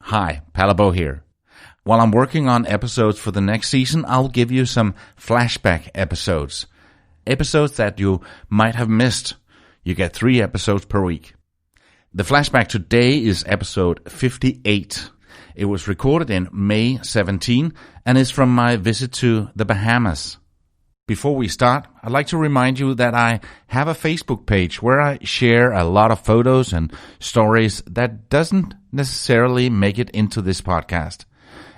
Hi, Palabo here. While I'm working on episodes for the next season, I'll give you some flashback episodes. Episodes that you might have missed. You get 3 episodes per week. The flashback today is episode 58. It was recorded in May 17 and is from my visit to the Bahamas. Before we start, I'd like to remind you that I have a Facebook page where I share a lot of photos and stories that doesn't necessarily make it into this podcast.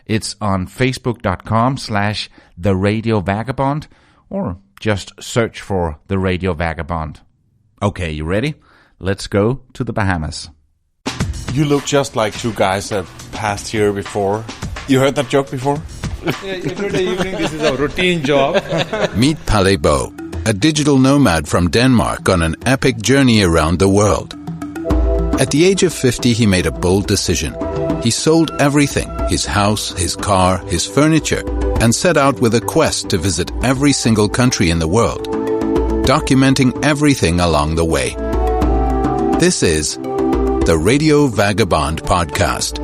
It's on facebook.com/The Radio Vagabond, or just search for The Radio Vagabond. Okay, you ready? Let's go to the Bahamas. You look just like 2 guys that passed here before. You heard that joke before? Every evening, this is our routine job. Meet Palabo, a digital nomad from Denmark on an epic journey around the world. At the age of 50, he made a bold decision. He sold everything, his house, his car, his furniture, and set out with a quest to visit every single country in the world, documenting everything along the way. This is the Radio Vagabond Podcast.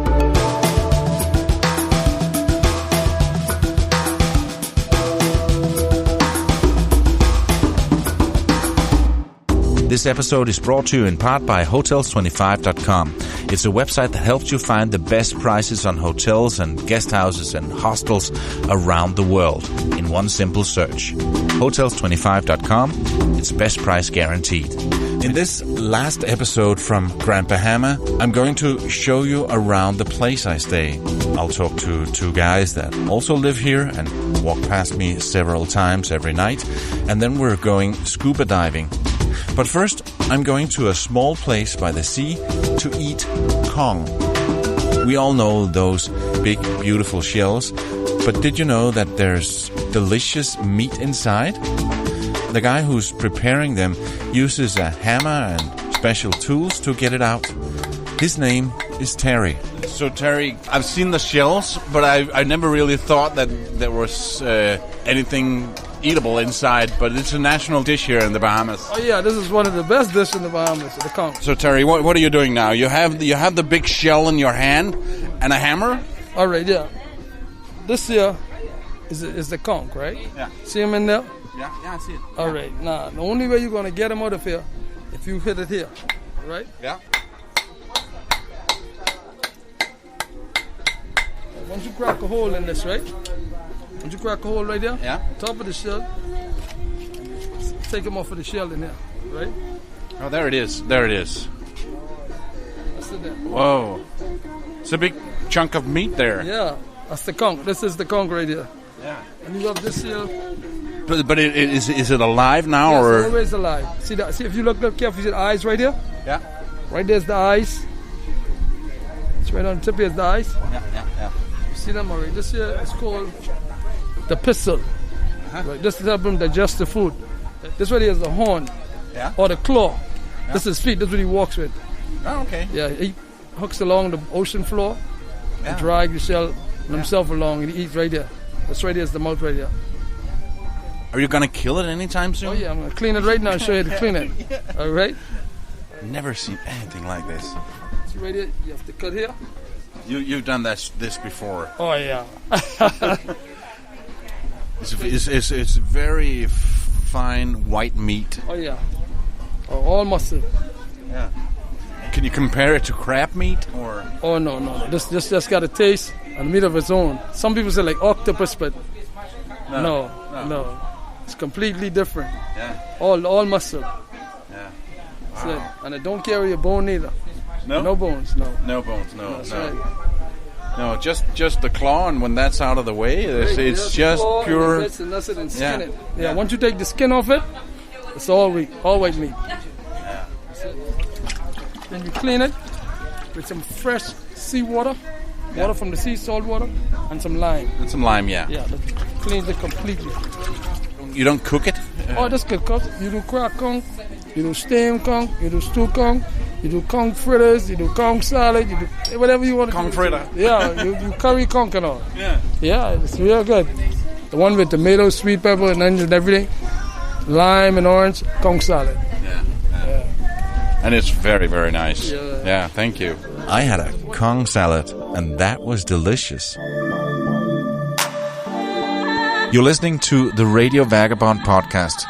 This episode is brought to you in part by Hotels25.com. It's a website that helps you find the best prices on hotels and guest houses and hostels around the world in one simple search. Hotels25.com. It's best price guaranteed. In this last episode from Grand Bahama, I'm going to show you around the place I stay. I'll talk to 2 guys that also live here and walk past me several times every night. And then we're going scuba diving. But first, I'm going to a small place by the sea to eat conch. We all know those big, beautiful shells, but did you know that there's delicious meat inside? The guy who's preparing them uses a hammer and special tools to get it out. His name is Terry. So Terry, I've seen the shells, but I never really thought that there was anything eatable inside, but it's a national dish here in the Bahamas. Oh yeah, this is one of the best dishes in the Bahamas, the conch. So Terry, what are you doing now? You have the big shell in your hand and a hammer? All right, yeah. This here is the conch, right? Yeah. See him in there? Yeah, I see it. All right, now the only way you're gonna get him out of here if you hit it here, right? Yeah. Once you crack a hole in this, right? Once you crack a hole right there, Yeah. top of the shell, take him off of the shell in here, right? Oh, there it is. There it is. That's it there. Whoa. It's a big chunk of meat there. Yeah, that's the conch. This is the conch right here. Yeah. And you have this here. But is it alive now Yes, or? always alive. See that? See if you look carefully, you see the eyes right here? Yeah. Right there's the eyes. It's right on the tip here's the eyes. Yeah. You see them already? This here is called the pistol. Right, this is help him digest the food. This one here is the horn. Yeah. Or the claw. Yeah. This is his feet. This is what he walks with. Oh, okay. Yeah, he hooks along the ocean floor Yeah. and drags the shell himself along and he eats right there. That's right there is the mouth right there. Are you gonna kill it anytime soon? Oh yeah, I'm gonna clean it right now and show you how to clean it. All right? Never seen anything like this. See right here, you have to cut here. You've done this before. Oh yeah. It's very fine white meat. Oh yeah. Oh, all muscle. Yeah. Can you compare it to crab meat or? Oh no. This just got a taste and meat of its own. Some people say like octopus, but no. It's completely different. Yeah. All muscle. Yeah. That's it. And it don't carry a bone either. No. No bones. No. No bones. No. That's no. right. No. Just the claw, and when that's out of the way, it's just pure. And that's it, and skin Yeah. it. Yeah. Once you take the skin off it, it's all white meat. Yeah. Then you clean it with some fresh seawater, water from the sea, salt water, and some lime. And some lime, yeah. Yeah, that cleans it completely. You don't cook it? Oh, that's good, cuz you do crack conch, you do steam conch, you do stew conch, you do conch fritters, you do conch salad, you do whatever you want to do. Conch fritter. Yeah, you curry conch and all. Yeah. Yeah, it's real good. The one with tomatoes, sweet pepper, and onions and everything. Lime and orange, conch salad. Yeah. And it's very, very nice. Yeah. Yeah, thank you. I had a Kong salad, and that was delicious. You're listening to the Radio Vagabond podcast.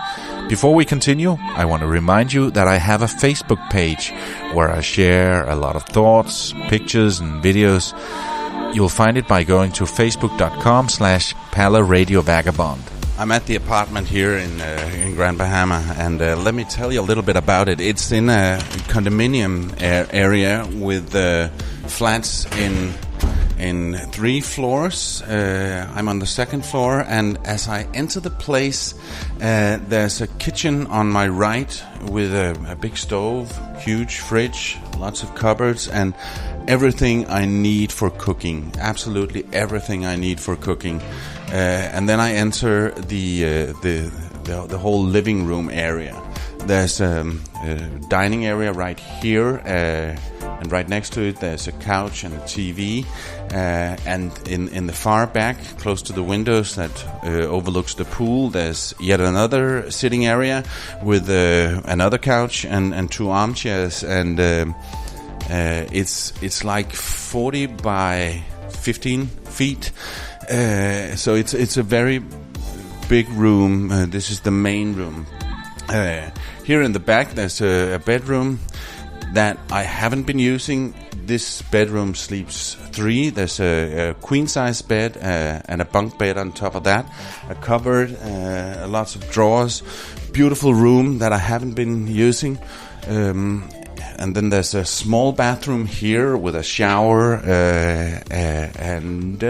Before we continue, I want to remind you that I have a Facebook page where I share a lot of thoughts, pictures, and videos. You'll find it by going to facebook.com/PalaRadioVagabond. I'm at the apartment here in Grand Bahama, and let me tell you a little bit about it. It's in a condominium area with flats in 3 floors. I'm on the 2nd floor, and as I enter the place, there's a kitchen on my right with a big stove, huge fridge, lots of cupboards, and everything I need for cooking. Absolutely everything I need for cooking. And then I enter the whole living room area. There's a dining area right here, and right next to it there's a couch and a TV. And in the far back, close to the windows that overlooks the pool, there's yet another sitting area with another couch and 2 armchairs. And it's like 40 by 15 feet. So it's a very big room. This is the main room. Here in the back there's a bedroom that I haven't been using. This bedroom sleeps 3. There's a queen-size bed and a bunk bed on top of that. A cupboard, lots of drawers. Beautiful room that I haven't been using. And then there's a small bathroom here with a shower, and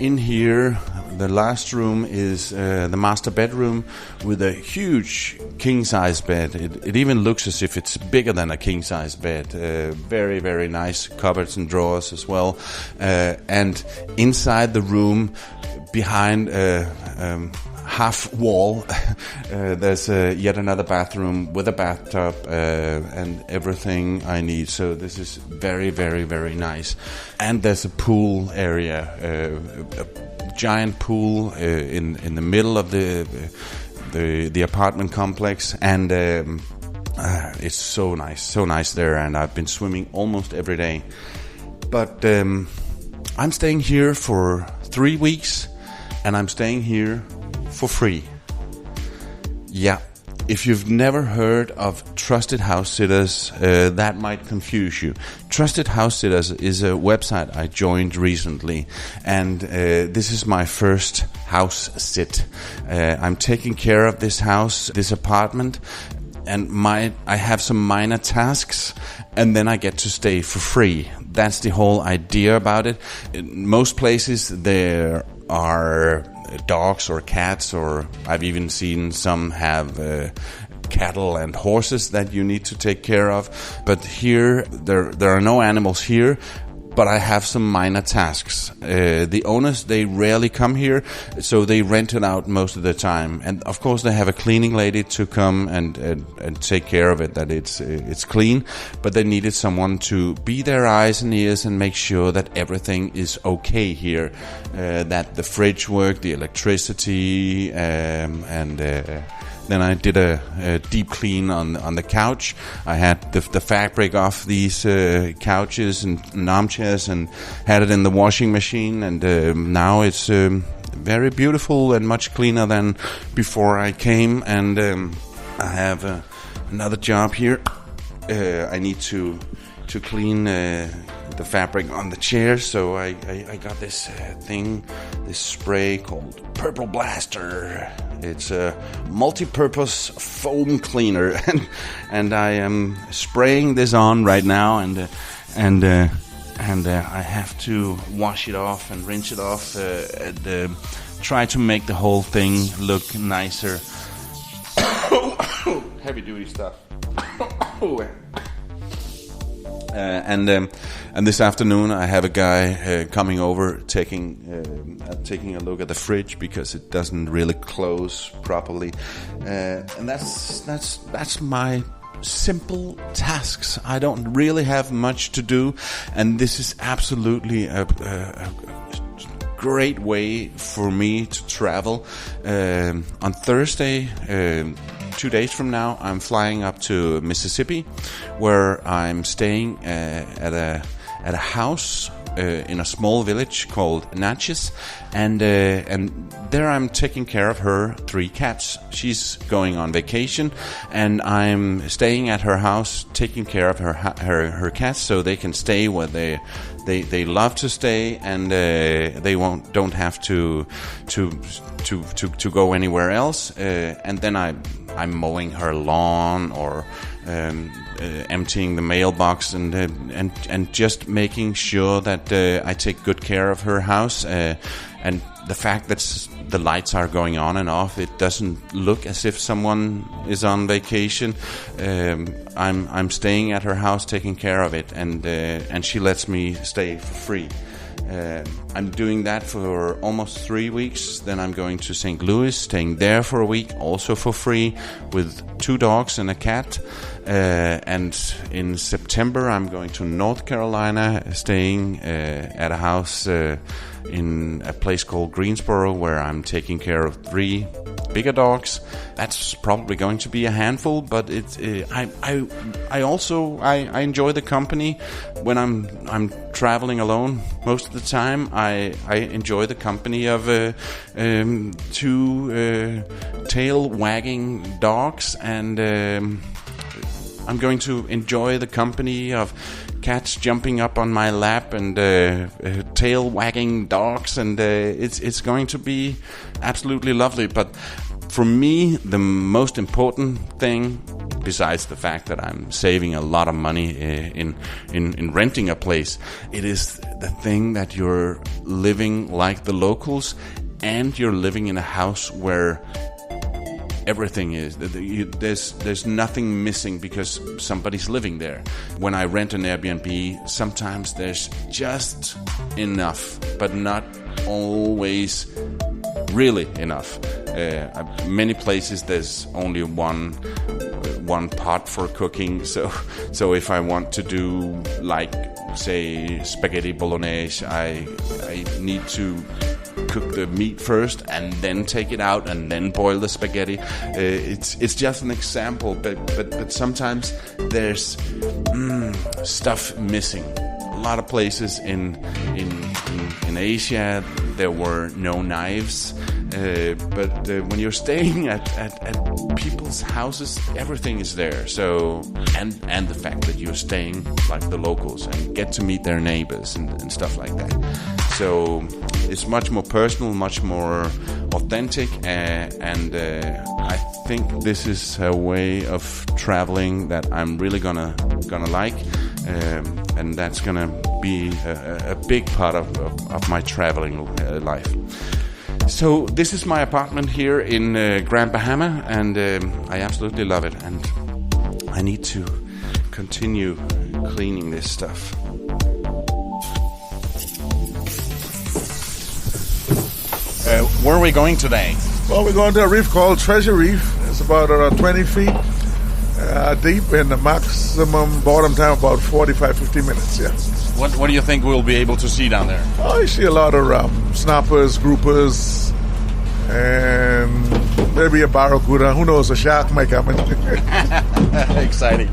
in here, the last room is the master bedroom with a huge king-size bed. It even looks as if it's bigger than a king-size bed. Very, very nice cupboards and drawers as well. And inside the room, behind half wall, there's yet another bathroom with a bathtub and everything I need. So this is very, very, very nice. And there's a pool area, a giant pool in the middle of the apartment complex, and it's so nice there. And I've been swimming almost every day. But I'm staying here for 3 weeks, and I'm staying here for free. Yeah, if you've never heard of Trusted House Sitters, that might confuse you. Trusted House Sitters is a website I joined recently, and this is my first house sit. I'm taking care of this house, this apartment, and I have some minor tasks, and then I get to stay for free. That's the whole idea about it. In most places there are dogs or cats, or I've even seen some have cattle and horses that you need to take care of. But here, there are no animals here, but I have some minor tasks. The owners, they rarely come here, so they rent it out most of the time. And of course they have a cleaning lady to come and take care of it, that it's clean. But they needed someone to be their eyes and ears and make sure that everything is okay here. That the fridge worked, the electricity, then I did a deep clean on the couch. I had the fabric off these couches and armchairs and had it in the washing machine. And now it's very beautiful and much cleaner than before I came. And I have another job here. I need to clean the fabric on the chairs, so I got this this spray called Purple Blaster. It's a multi-purpose foam cleaner, and I am spraying this on right now, and I have to wash it off and rinse it off and try to make the whole thing look nicer. Heavy duty stuff. And this afternoon I have a guy coming over, taking a look at the fridge because it doesn't really close properly, and that's my simple tasks. I don't really have much to do, and this is absolutely a great way for me to travel. On Thursday, 2 days from now, I'm flying up to Mississippi, where I'm staying at at a house in a small village called Natchez, and there I'm taking care of her 3 cats. She's going on vacation, and I'm staying at her house, taking care of her cats, so they can stay where they love to stay, and they don't have to go anywhere else. And then I'm mowing her lawn or emptying the mailbox and just making sure that I take good care of her house. And the fact that the lights are going on and off, it doesn't look as if someone is on vacation. I'm staying at her house, taking care of it, and she lets me stay for free. I'm doing that for almost 3 weeks. Then I'm going to St. Louis, staying there for a week, also for free, with 2 dogs and a cat. And in September, I'm going to North Carolina, staying at a house in a place called Greensboro, where I'm taking care of 3 bigger dogs. That's probably going to be a handful, but I also enjoy the company when I'm traveling alone. Most of the time, I enjoy the company of 2 tail-wagging dogs, and I'm going to enjoy the company of cats jumping up on my lap and tail-wagging dogs, and it's going to be absolutely lovely. But for me, the most important thing, besides the fact that I'm saving a lot of money in renting a place, it is the thing that you're living like the locals, and you're living in a house where everything is. There's nothing missing because somebody's living there. When I rent an Airbnb, sometimes there's just enough, but not always really enough. Many places there's only one pot for cooking. So if I want to do, like, say, spaghetti bolognese, I need to cook the meat first and then take it out and then boil the spaghetti. It's just an example, but sometimes there's stuff missing. A lot of places in Asia there were no knives, but when you're staying at people's houses, everything is there. So and the fact that you're staying like the locals and get to meet their neighbors and stuff like that. So it's much more personal, much more authentic, and I think this is a way of traveling that I'm really gonna like, and that's gonna be a big part of my traveling life. So this is my apartment here in Grand Bahama, and I absolutely love it, and I need to continue cleaning this stuff. Where are we going today? Well, we're going to a reef called Treasure Reef. It's about 20 feet deep, and the maximum bottom time about 45-50 minutes, yeah. What do you think we'll be able to see down there? Oh, you see a lot of snappers, groupers, and maybe a barracuda. Who knows, a shark might come in. Exciting.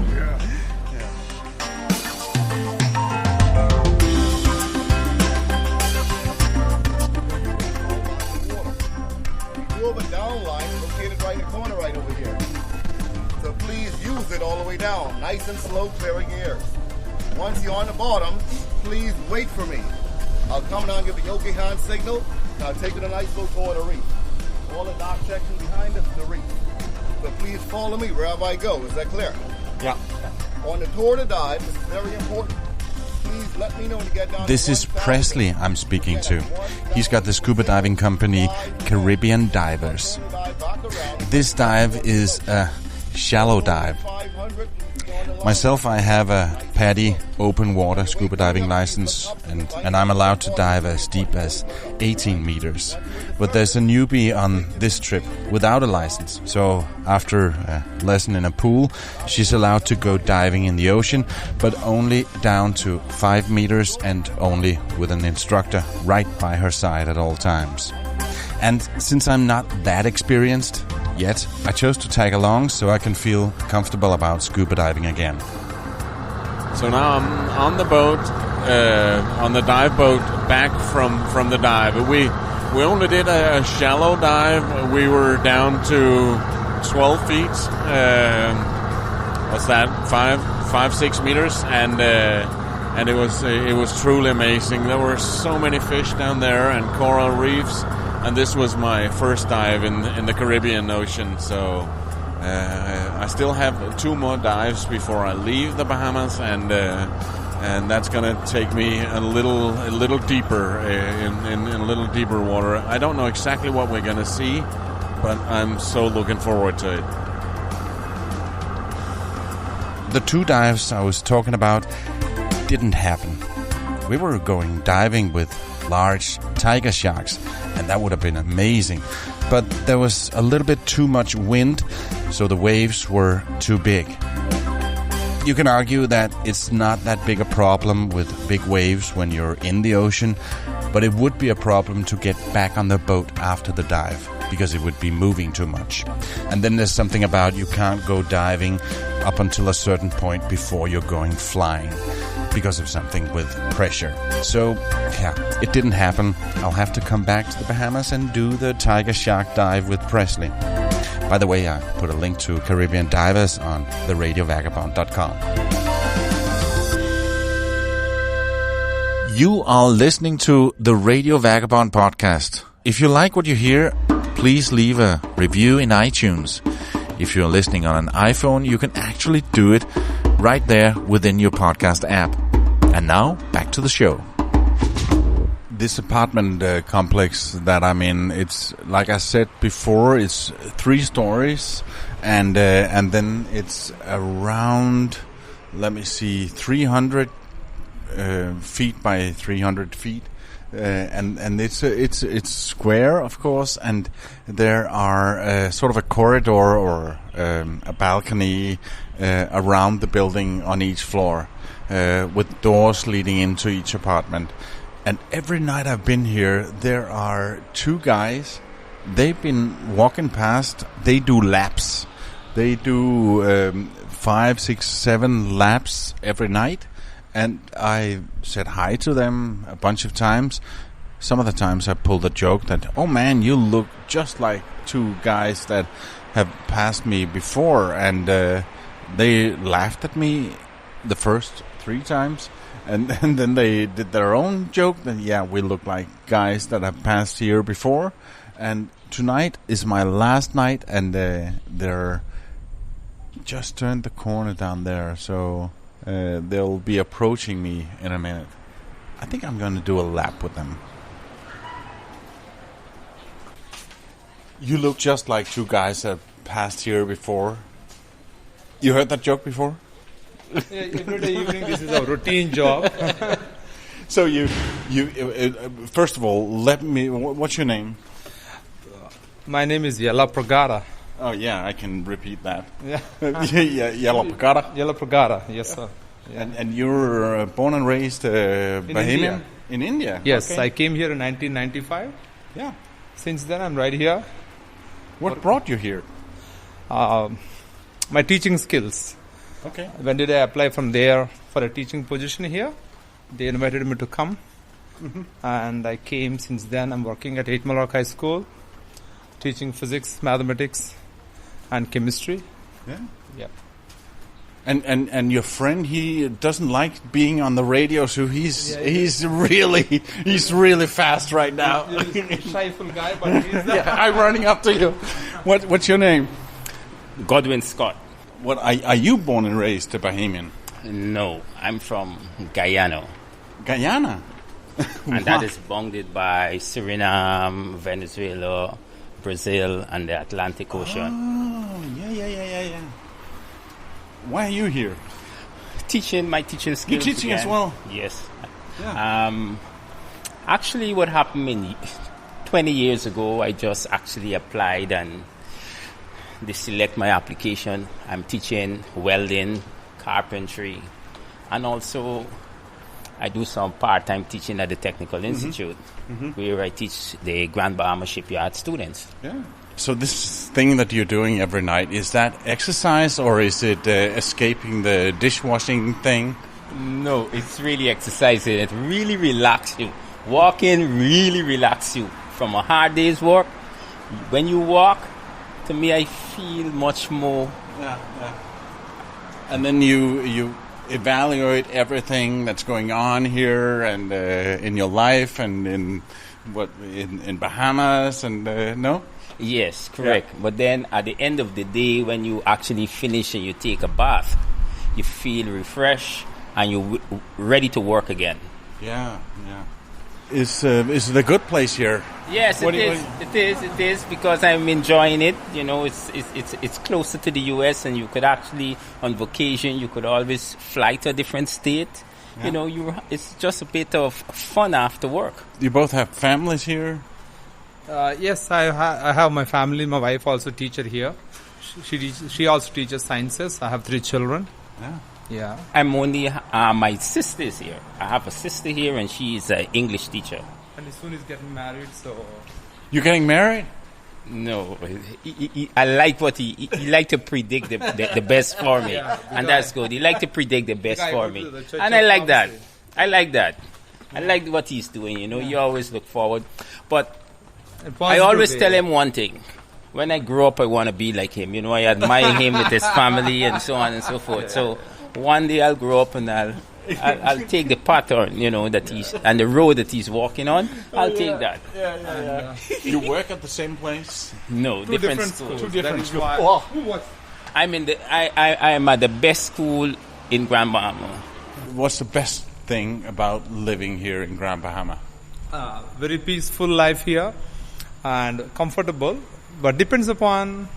Nice and slow, clearing air. Once you're on the bottom, please wait for me. I'll come down and give a yoke hand signal, and I'll take it a nice slow toward the reef. All the dark section behind us is the reef. So please follow me wherever I go. Is that clear? Yeah. On the tour to dive, this is very important. Please let me know when you get down. This is Presley I'm speaking to. He's got the scuba diving company Caribbean Divers. This dive is a shallow dive. Myself, I have a PADI open water scuba diving license, and I'm allowed to dive as deep as 18 meters. But there's a newbie on this trip without a license. So after a lesson in a pool, she's allowed to go diving in the ocean, but only down to 5 meters and only with an instructor right by her side at all times. And since I'm not that experienced yet, I chose to tag along so I can feel comfortable about scuba diving again. So now I'm on the boat on the dive boat back from the dive. We only did a shallow dive. We were down to 12 feet. What's that? 5-6 meters, and it was truly amazing. There were so many fish down there and coral reefs, and this was my first dive in the Caribbean Ocean. So I still have 2 more dives before I leave the Bahamas, and that's going to take me a little deeper in a little deeper water. I don't know exactly what we're going to see, but I'm so looking forward to it. The 2 dives I was talking about didn't happen. We were going diving with large tiger sharks, and that would have been amazing. But there was a little bit too much wind, so the waves were too big. You can argue that it's not that big a problem with big waves when you're in the ocean, but it would be a problem to get back on the boat after the dive, because it would be moving too much. And then there's something about you can't go diving up until a certain point before you're going flying because of something with pressure. So, yeah, it didn't happen. I'll have to come back to the Bahamas and do the tiger shark dive with Presley. By the way, I put a link to Caribbean divers on theradiovagabond.com. You are listening to the Radio Vagabond podcast. If you like what you hear, please leave a review in iTunes. If you're listening on an iPhone, you can actually do it right there within your podcast app. And now, back to the show. This apartment complex that I'm in, it's, like I said before, it's 3 stories, and then it's around, 300 feet by 300 feet. And it's square, of course, and there are sort of a corridor or a balcony around the building on each floor, with doors leading into each apartment. And every night I've been here, there are 2 guys. They've been walking past. They do laps. They do 5, 6, 7 laps every night. And I said hi to them a bunch of times. Some of the times I pulled a joke that, oh man, you look just like 2 guys that have passed me before. And they laughed at me the first 3 times. And then they did their own joke that, yeah, we look like guys that have passed here before. And tonight is my last night, and they're just turned the corner down there. So they'll be approaching me in a minute. I think I'm going to do a lap with them. You look just like 2 guys that passed here before. You heard that joke before? Yeah, every day evening, this is our routine job. So you first of all, what's your name? My name is Yella Pragada. Oh yeah, I can repeat that. Yeah, Yella Pragada. Yella Pragada, yes sir. Yeah. And you were born and raised Bahamian? In India? Yes, okay. I came here in 1995. Yeah. Since then, I'm right here. What brought you here? My teaching skills. Okay. When did I apply from there for a teaching position here? They invited me to come. Mm-hmm. And I came. Since then, I'm working at 8 Mile Rock High School, teaching physics, mathematics, and chemistry. Yeah. Yeah. And your friend, he doesn't like being on the radio, so he's really fast right now. He's a shyful guy, but he's yeah, I'm running up to you. What's your name? Godwin Scott. What are you born and raised to Bahamian? No, I'm from Guyana. Guyana? And that is bounded by Suriname, Venezuela, Brazil, and the Atlantic Ocean. Oh, yeah. Why are you here? Teaching, my teaching skills. You're teaching again. as well? Yes. Yeah. Actually, what happened 20 years ago, I just actually applied and they select my application. I'm teaching welding, carpentry, and also I do some part-time teaching at the Technical Institute, where I teach the Grand Bahamas Shipyard students. Yeah. So this thing that you're doing every night, is that exercise or is it escaping the dishwashing thing? No, it's really exercising. It really relaxes you. Walking really relaxes you. From a hard day's work, when you walk, to me, I feel much more. Yeah. And then you evaluate everything that's going on here and in your life and in Bahamas and no? Yes, correct. Yeah. But then at the end of the day, when you actually finish and you take a bath, you feel refreshed and you're ready to work again. Yeah. Is it a good place here? Yes, it is because I'm enjoying it. You know, it's closer to the U.S. and you could actually, on vacation, you could always fly to a different state. Yeah. You know, it's just a bit of fun after work. You both have families here? Yes, I have my family. My wife also teacher here. She also teaches sciences. I have 3 children. Yeah. I'm only my sister is here. I have a sister here, and she is an English teacher. And soon he's getting married, so. You're getting married? No, I like what he like to predict the best for me, and that's good. He like to predict the best for me, and I like that. I like what he's doing. You know, you always look forward, but I always tell him one thing. When I grow up, I want to be like him. You know, I admire him with his family and so on and so forth. So one day I'll grow up and I'll take the pattern, you know, that he's and the road that he's walking on. I'll take that. Yeah. You work at the same place? No, different schools. 2 different schools. I'm at the best school in Grand Bahama. What's the best thing about living here in Grand Bahama? Very peaceful life here and comfortable. But depends upon.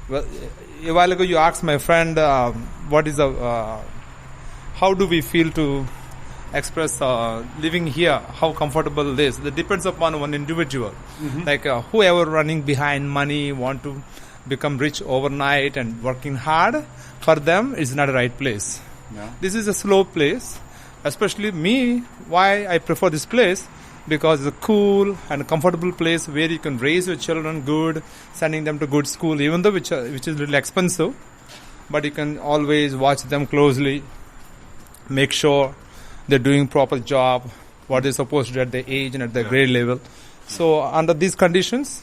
Well, a while ago you asked my friend, what is how do we feel to express living here? How comfortable it is? That depends upon one individual. Mm-hmm. Like whoever running behind money, want to become rich overnight and working hard, for them is not the right place. Yeah. This is a slow place. Especially me, why I prefer this place? Because it's a cool and comfortable place where you can raise your children good, sending them to good school, even though which is a little expensive, but you can always watch them closely, make sure they're doing proper job, what they're supposed to do at their age and at their grade level. So under these conditions,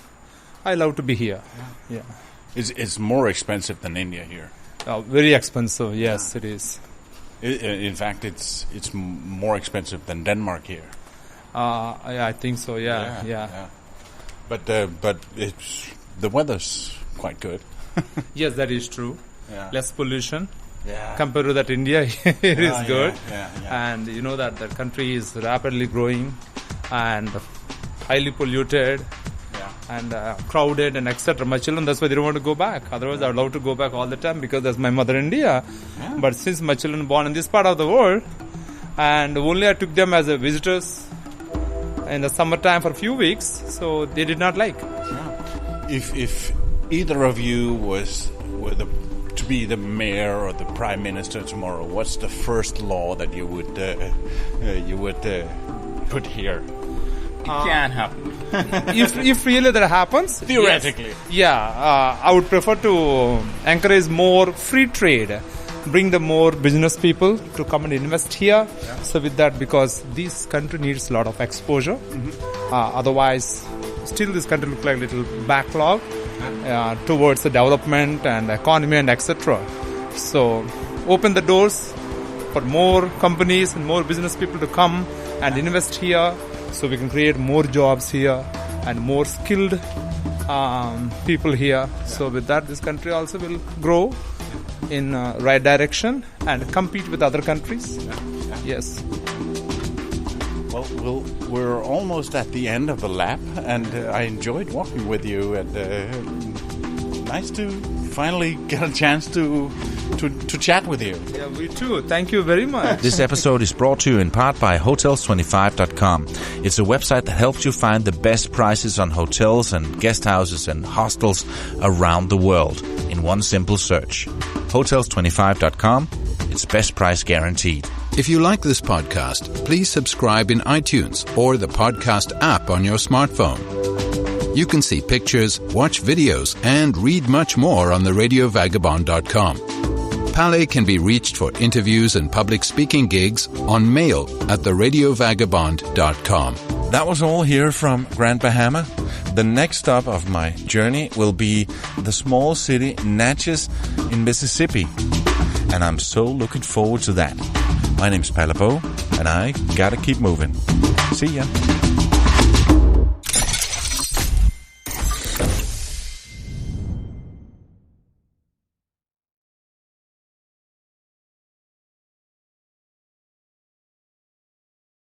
I love to be here. Yeah. It's more expensive than India here. Very expensive, yes, it is. In fact, it's more expensive than Denmark here. I think so. Yeah. But the weather's quite good. Yes, that is true. Yeah. Less pollution. Yeah. Compared to that India, it is good. Yeah. And you know that the country is rapidly growing and highly polluted and crowded and etc. My children, that's why they don't want to go back. Otherwise, I would love to go back all the time because that's my mother India. Yeah. But since my children born in this part of the world, and only I took them as visitors in the summertime for a few weeks, so they did not like. Yeah. If either of you were to be the mayor or the prime minister tomorrow, what's the first law that you would put here? It can't happen. if really that happens, theoretically, yes. I would prefer to encourage more free trade. Bring the more business people to come and invest here. Yeah. So with that, because this country needs a lot of exposure. Mm-hmm. Otherwise, still this country looks like a little backlog towards the development and economy and etc. So open the doors for more companies and more business people to come and invest here, so we can create more jobs here and more skilled people here. Yeah. So with that, this country also will grow in right direction and compete with other countries. Yeah. Yes. Well, we're almost at the end of the lap, and I enjoyed walking with you. And nice to finally get a chance to chat with you. Yeah, we too. Thank you very much. This episode is brought to you in part by Hotels25.com. It's a website that helps you find the best prices on hotels and guest houses and hostels around the world in one simple search. Hotels25.com. It's best price guaranteed. If you like this podcast, please subscribe in iTunes or the podcast app on your smartphone. You can see pictures, watch videos, and read much more on theradiovagabond.com. Pale can be reached for interviews and public speaking gigs on mail@theradiovagabond.com. That was all here from Grand Bahama. The next stop of my journey will be the small city Natchez in Mississippi. And I'm so looking forward to that. My name's Palabo, and I gotta keep moving. See ya.